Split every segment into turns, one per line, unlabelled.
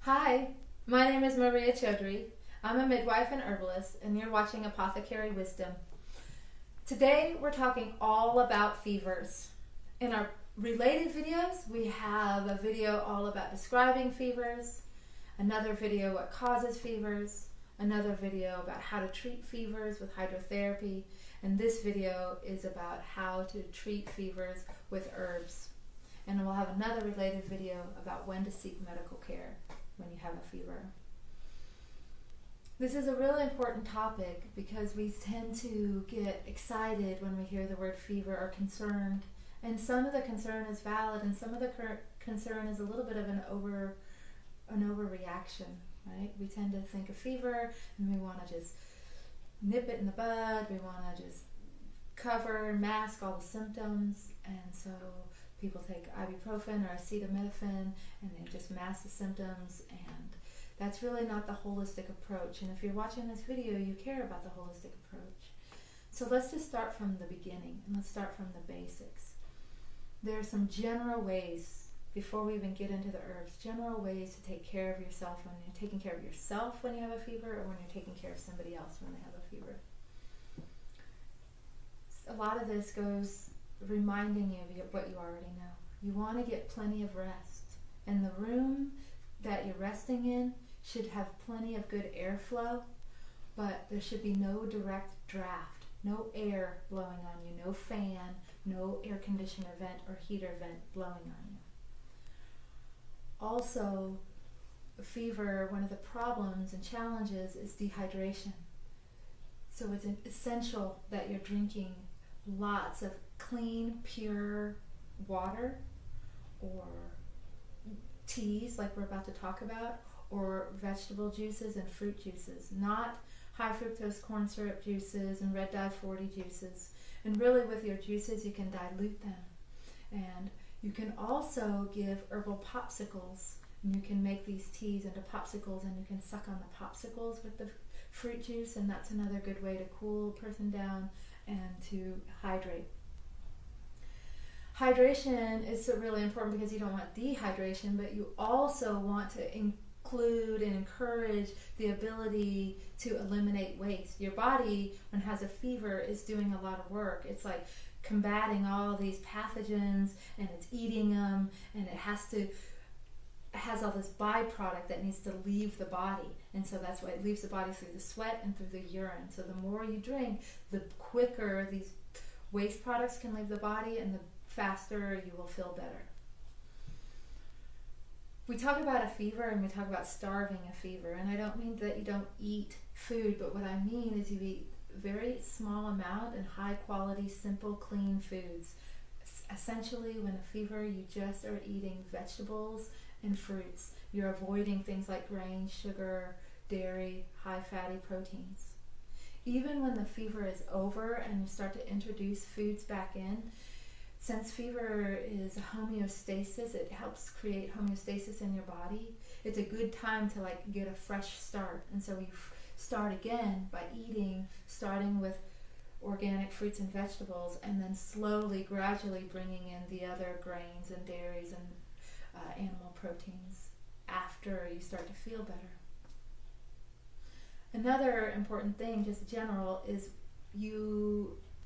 Hi, my name is Maria Chaudhry. I'm a midwife and herbalist, and you're watching Apothecary Wisdom. Today, we're talking all about fevers. In our related videos, we have a video all about describing fevers, another video what causes fevers, another video about how to treat fevers with hydrotherapy, and this video is about how to treat fevers with herbs. And we'll have another related video about when to seek medical care when you have a fever. This is a really important topic because we tend to get excited when we hear the word fever or concerned. And some of the concern is valid and some of the concern is a little bit of an overreaction, right? We tend to think of fever and we want to just nip it in the bud. We want to just cover and mask all the symptoms. And so people take ibuprofen or acetaminophen and they just mask the symptoms, and that's really not the holistic approach. And if you're watching this video, you care about the holistic approach. So let's just start from the beginning and let's start from the basics. There are some general ways, before we even get into the herbs, general ways to take care of yourself when you're taking care of yourself when you have a fever or when you're taking care of somebody else when they have a fever. A lot of this goes reminding you of what you already know. You want to get plenty of rest, and the room that you're resting in should have plenty of good airflow, but there should be no direct draft, no air blowing on you, no fan, no air conditioner vent or heater vent blowing on you. Also, fever, one of the problems and challenges is dehydration. So it's essential that you're drinking lots of clean, pure water or teas like we're about to talk about, or vegetable juices and fruit juices, not high fructose corn syrup juices and red dye 40 juices. And really with your juices you can dilute them. And you can also give herbal popsicles, and you can make these teas into popsicles and you can suck on the popsicles with the fruit juice, and that's another good way to cool a person down and to hydrate. Hydration is really important because you don't want dehydration, but you also want to include and encourage the ability to eliminate waste. Your body, when it has a fever, is doing a lot of work. It's like combating all these pathogens, and it's eating them, and it has all this byproduct that needs to leave the body, and so that's why it leaves the body through the sweat and through the urine. So the more you drink, the quicker these waste products can leave the body, and the faster you will feel better. We talk about a fever and we talk about starving a fever, and I don't mean that you don't eat food, but what I mean is you eat very small amount and high quality, simple, clean foods. Essentially, when a fever, you just are eating vegetables and fruits. You're avoiding things like grain, sugar, dairy, high fatty proteins. Even when the fever is over and you start to introduce foods back in, since fever is homeostasis, it helps create homeostasis in your body. It's a good time to get a fresh start. And so we start again by starting with organic fruits and vegetables, and then slowly, gradually bringing in the other grains and dairies and animal proteins after you start to feel better. Another important thing, just general, is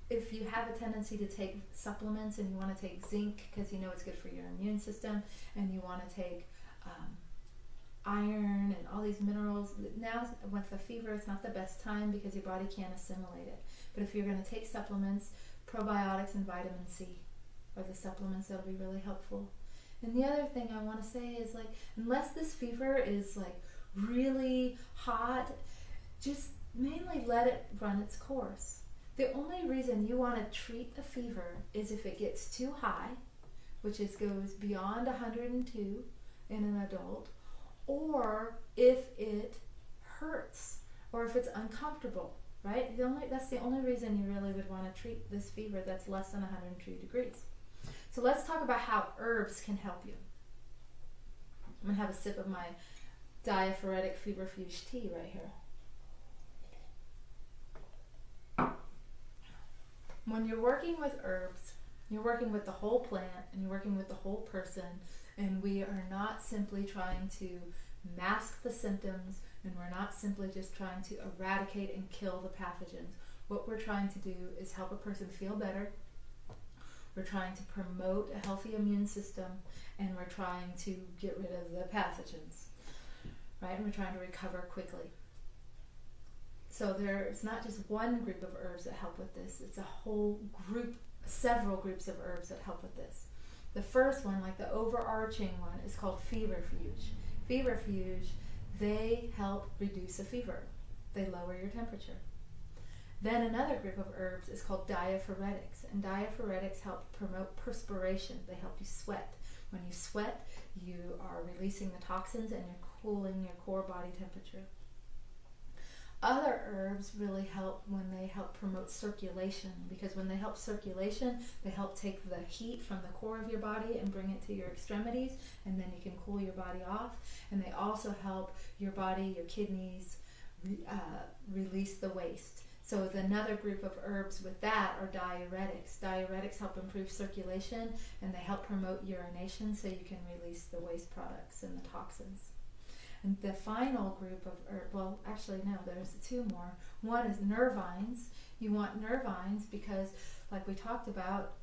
if you have a tendency to take supplements and you want to take zinc because you know it's good for your immune system, and you want to take iron and all these minerals, now with the fever it's not the best time because your body can't assimilate it. But if you're going to take supplements, probiotics and vitamin C are the supplements that'll be really helpful. And the other thing I want to say is, unless this fever is really hot, just mainly let it run its course. The only reason you want to treat a fever is if it gets too high, which goes beyond 102 in an adult, or if it hurts, or if it's uncomfortable, right? That's the only reason you really would want to treat this fever that's less than 102 degrees. So let's talk about how herbs can help you. I'm going to have a sip of my diaphoretic Febrifuge tea right here. When you're working with herbs, you're working with the whole plant and you're working with the whole person, and we are not simply trying to mask the symptoms, and we're not simply just trying to eradicate and kill the pathogens. What we're trying to do is help a person feel better. We're trying to promote a healthy immune system, and we're trying to get rid of the pathogens, right? And we're trying to recover quickly. So there's not just one group of herbs that help with this. It's a whole group, several groups of herbs that help with this. The first one, like the overarching one, is called Febrifuge. Febrifuge, they help reduce a fever. They lower your temperature. Then another group of herbs is called diaphoretics, and diaphoretics help promote perspiration. They help you sweat. When you sweat, you are releasing the toxins and you're cooling your core body temperature. Other herbs really help when they help promote circulation, because when they help circulation, they help take the heat from the core of your body and bring it to your extremities, and then you can cool your body off. And they also help your body, your kidneys, release the waste. So another group of herbs with that are diuretics. Diuretics help improve circulation, and they help promote urination so you can release the waste products and the toxins. And the final group of herbs, well, actually no, there's two more. One is nervines. You want nervines because, like we talked about,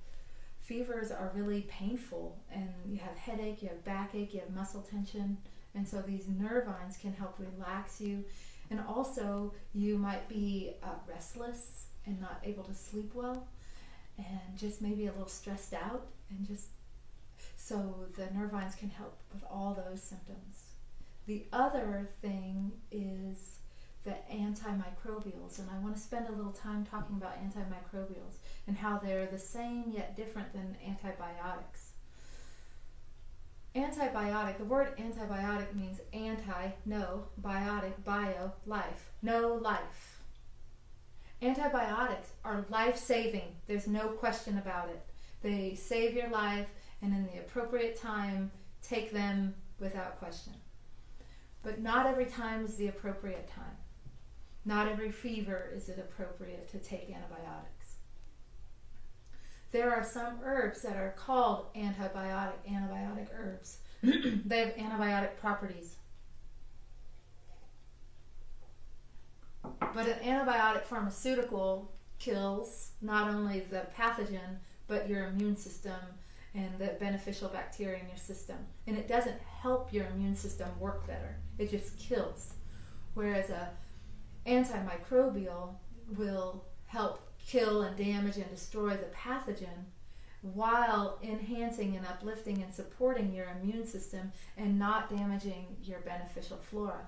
fevers are really painful, and you have headache, you have backache, you have muscle tension, and so these nervines can help relax you. And also, you might be restless and not able to sleep well, and just maybe a little stressed out, and just so the nervines can help with all those symptoms. The other thing is the antimicrobials, and I want to spend a little time talking about antimicrobials and how they're the same yet different than antibiotics. Antibiotic, the word antibiotic means anti, no, biotic, bio, life, no life. Antibiotics are life-saving. There's no question about it. They save your life, and in the appropriate time, take them without question. But not every time is the appropriate time. Not every fever is it appropriate to take antibiotics. There are some herbs that are called antibiotic herbs. They have antibiotic properties. But an antibiotic pharmaceutical kills not only the pathogen, but your immune system and the beneficial bacteria in your system. And it doesn't help your immune system work better. It just kills. Whereas a antimicrobial will help kill and damage and destroy the pathogen while enhancing and uplifting and supporting your immune system and not damaging your beneficial flora.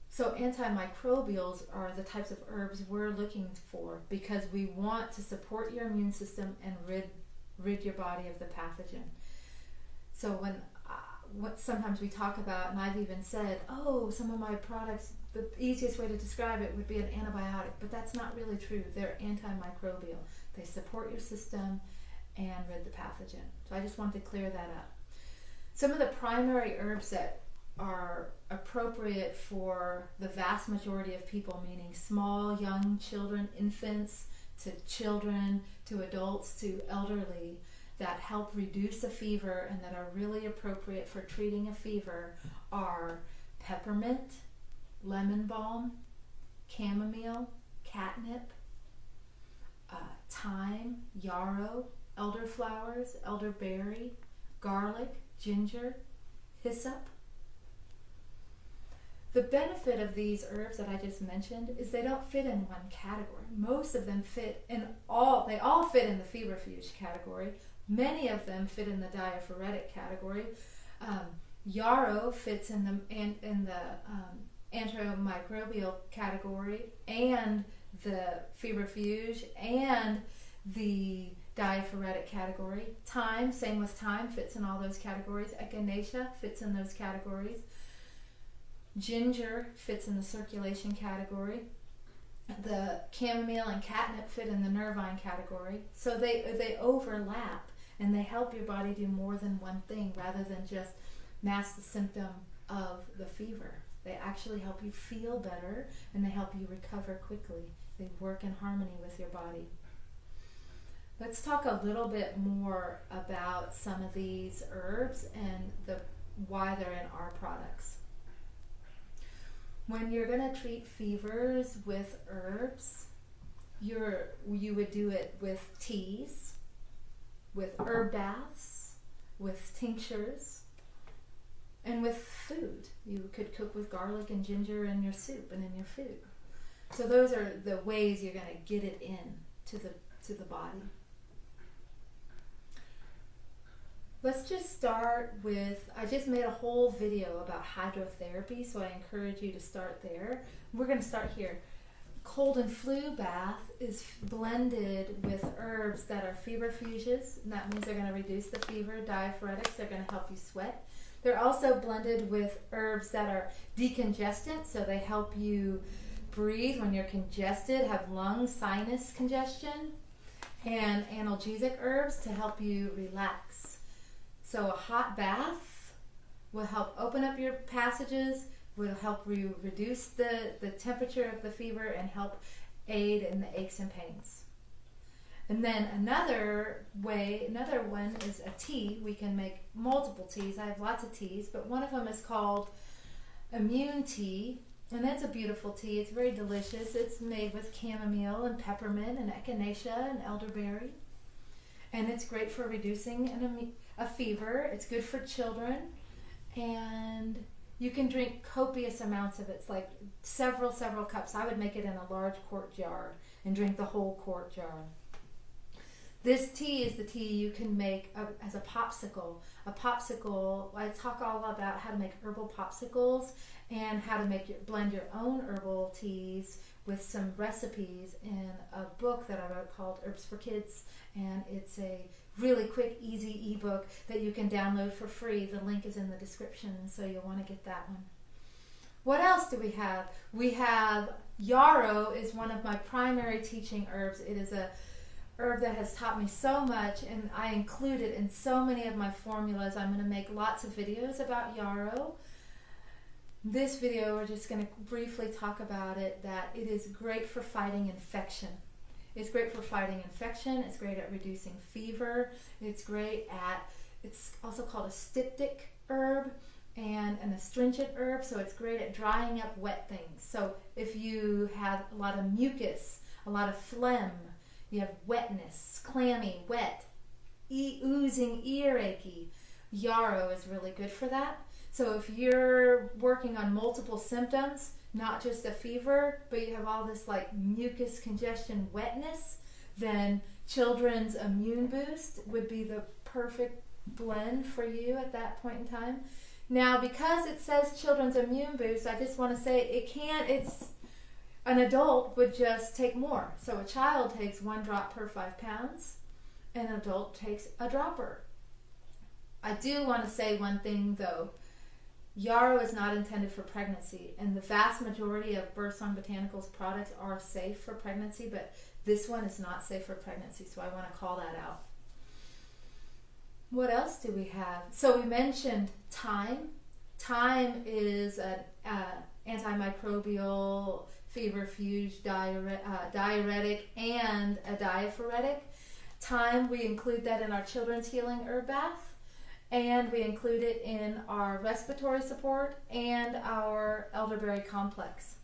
So antimicrobials are the types of herbs we're looking for because we want to support your immune system and rid your body of the pathogen. So what sometimes we talk about, and I've even said, oh, some of my products, the easiest way to describe it would be an antibiotic, but that's not really true. They're antimicrobial. They support your system and rid the pathogen. So I just wanted to clear that up. Some of the primary herbs that are appropriate for the vast majority of people, meaning small, young children, infants, to children, to adults, to elderly, that help reduce a fever and that are really appropriate for treating a fever are peppermint, lemon balm, chamomile, catnip, thyme, yarrow, elderflowers, elderberry, garlic, ginger, hyssop. The benefit of these herbs that I just mentioned is they don't fit in one category. Most of them fit in they all fit in the febrifuge category. Many of them fit in the diaphoretic category. Yarrow fits in the anti-microbial category, and the febrifuge, and the diaphoretic category. Thyme, same with thyme, fits in all those categories. Echinacea fits in those categories. Ginger fits in the circulation category. The chamomile and catnip fit in the nervine category. So they overlap, and they help your body do more than one thing rather than just mask the symptom of the fever. They actually help you feel better, and they help you recover quickly. They work in harmony with your body. Let's talk a little bit more about some of these herbs and the why they're in our products. When you're going to treat fevers with herbs, you would do it with teas, with herb baths, with tinctures, and with food. You could cook with garlic and ginger in your soup and in your food. So those are the ways you're going to get it in to the body. Let's just start with, I just made a whole video about hydrotherapy, so I encourage you to start there. We're going to start here. Cold and flu bath is blended with herbs that are febrifuges, and that means they're going to reduce the fever. Diaphoretics, they're going to help you sweat. They're also blended with herbs that are decongestant, so they help you breathe when you're congested, have lung sinus congestion, and analgesic herbs to help you relax. So a hot bath will help open up your passages, will help you reduce the temperature of the fever and help aid in the aches and pains. And then another one is a tea. We can make multiple teas. I have lots of teas, but one of them is called Immune Tea, and that's a beautiful tea. It's very delicious. It's made with chamomile and peppermint and echinacea and elderberry, and it's great for reducing a fever. It's good for children, and you can drink copious amounts of it. It's like several cups. I would make it in a large quart jar and drink the whole quart jar. This tea is the tea you can make as a popsicle. A popsicle, I talk all about how to make herbal popsicles and how to blend your own herbal teas with some recipes in a book that I wrote called Herbs for Kids, and it's a really quick, easy ebook that you can download for free. The link is in the description, so you'll want to get that one. What else do we have? We have Yarrow is one of my primary teaching herbs. It is a herb that has taught me so much, and I include it in so many of my formulas. I'm going to make lots of videos about Yarrow. This video, we're just going to briefly talk about it, that it is great for fighting infection. It's great for fighting infection. It's great at reducing fever. It's also called a styptic herb and an astringent herb, so it's great at drying up wet things. So if you have a lot of mucus, a lot of phlegm, you have wetness, clammy, wet, oozing, earachy, Yarrow is really good for that. So if you're working on multiple symptoms, not just a fever, but you have all this like mucus, congestion, wetness, then Children's Immune Boost would be the perfect blend for you at that point in time. Now, because it says Children's Immune Boost, I just want to say an adult would just take more. So a child takes 1 drop per 5 pounds, and an adult takes a dropper. I do want to say one thing though. Yarrow is not intended for pregnancy, and the vast majority of Births on Botanicals products are safe for pregnancy, but this one is not safe for pregnancy, so I want to call that out. What else do we have? So we mentioned thyme. Thyme is an anti-microbial, febrifuge, diuretic, and a diaphoretic. Thyme, we include that in our children's healing herb bath, and we include it in our respiratory support and our elderberry complex.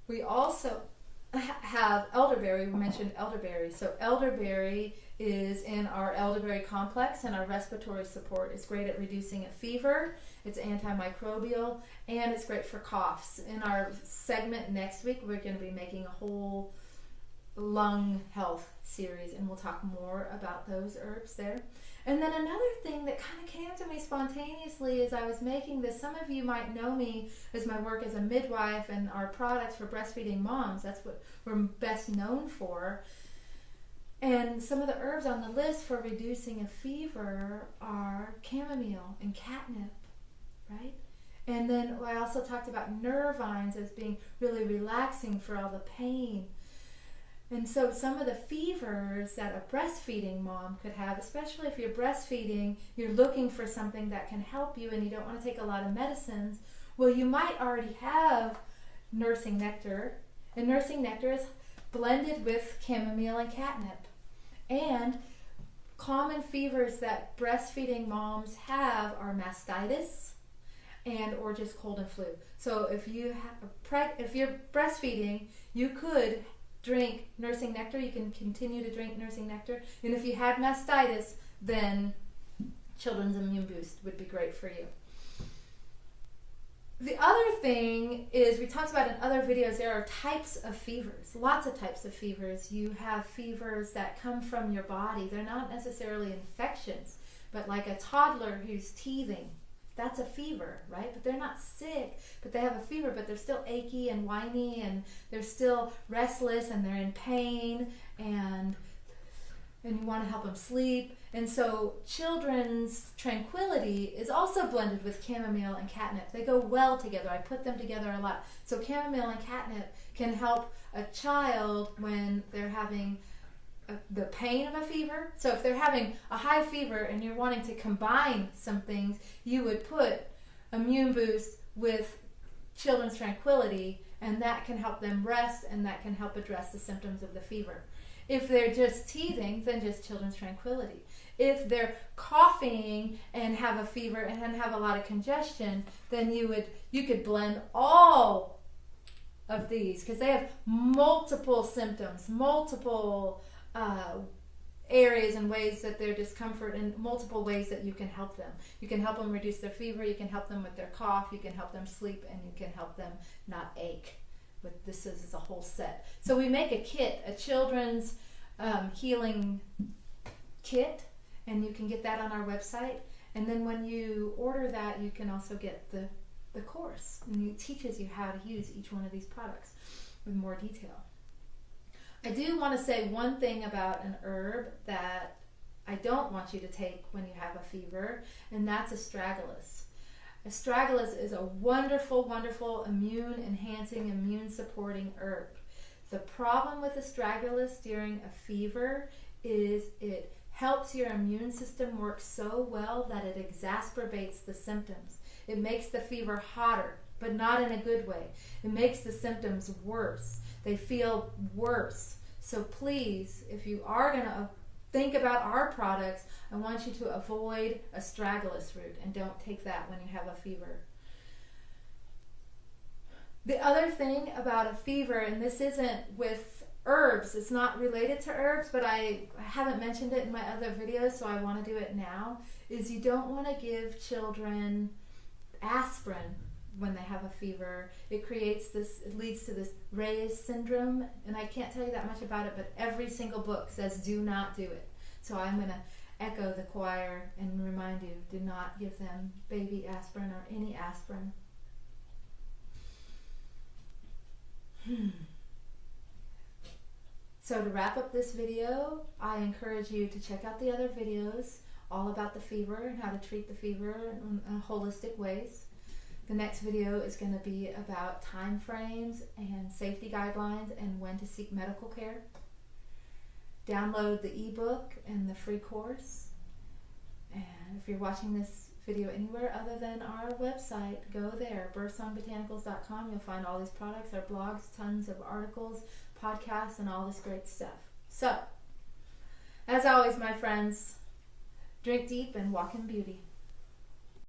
We also have elderberry. We mentioned elderberry. So elderberry is in our elderberry complex and our respiratory support. It's great at reducing a fever. It's antimicrobial, and it's great for coughs. In our segment next week, we're going to be making a whole lung health series, and we'll talk more about those herbs there. And then another thing that kind of came to me spontaneously as I was making this, some of you might know me as my work as a midwife and our products for breastfeeding moms. That's what we're best known for. And some of the herbs on the list for reducing a fever are chamomile and catnip, right? And then I also talked about nervines as being really relaxing for all the pain. And so some of the fevers that a breastfeeding mom could have, especially if you're breastfeeding, you're looking for something that can help you and you don't want to take a lot of medicines, well, you might already have nursing nectar. And nursing nectar is blended with chamomile and catnip. And common fevers that breastfeeding moms have are mastitis and or just cold and flu. So if you're breastfeeding, you could drink nursing nectar. You can continue to drink nursing nectar. And if you had mastitis, then Children's Immune Boost would be great for you. The other thing is, we talked about in other videos, there are types of fevers, lots of types of fevers. You have fevers that come from your body. They're not necessarily infections, but like a toddler who's teething, that's a fever, right? But they're not sick, but they have a fever, but they're still achy and whiny, and they're still restless, and they're in pain, and you want to help them sleep. And so children's Tranquility is also blended with chamomile and catnip. They go well together. I put them together a lot. So chamomile and catnip can help a child when they're having the pain of a fever. So if they're having a high fever and you're wanting to combine some things, you would put Immune Boost with Children's Tranquility, and that can help them rest, and that can help address the symptoms of the fever. If they're just teething, then just Children's Tranquility. If they're coughing and have a fever and have a lot of congestion, then you could blend all of these, because they have multiple symptoms, multiple areas and ways that their discomfort, and multiple ways that you can help them. You can help them reduce their fever, you can help them with their cough, you can help them sleep, and you can help them not ache. But this is a whole set. So we make a kit, a children's healing kit, and you can get that on our website. And then when you order that, you can also get the course, and it teaches you how to use each one of these products with more detail. I do want to say one thing about an herb that I don't want you to take when you have a fever, and that's Astragalus. Astragalus is a wonderful, wonderful immune-enhancing, immune-supporting herb. The problem with Astragalus during a fever is it helps your immune system work so well that it exacerbates the symptoms. It makes the fever hotter, but not in a good way. It makes the symptoms worse. They feel worse. So please, if you are going to think about our products, I want you to avoid Astragalus root, and don't take that when you have a fever. The other thing about a fever, and this isn't with herbs, it's not related to herbs, but I haven't mentioned it in my other videos, so I want to do it now, is you don't want to give children aspirin when they have a fever. It leads to this Reyes syndrome, and I can't tell you that much about it, but every single book says do not do it. So I'm going to echo the choir and remind you, do not give them baby aspirin or any aspirin. So to wrap up this video, I encourage you to check out the other videos all about the fever and how to treat the fever in holistic ways. The next video is going to be about time frames and safety guidelines and when to seek medical care. Download the ebook and the free course. And if you're watching this video anywhere other than our website, go there, birthsongbotanicals.com. You'll find all these products, our blogs, tons of articles, podcasts, and all this great stuff. So, as always, my friends, drink deep and walk in beauty.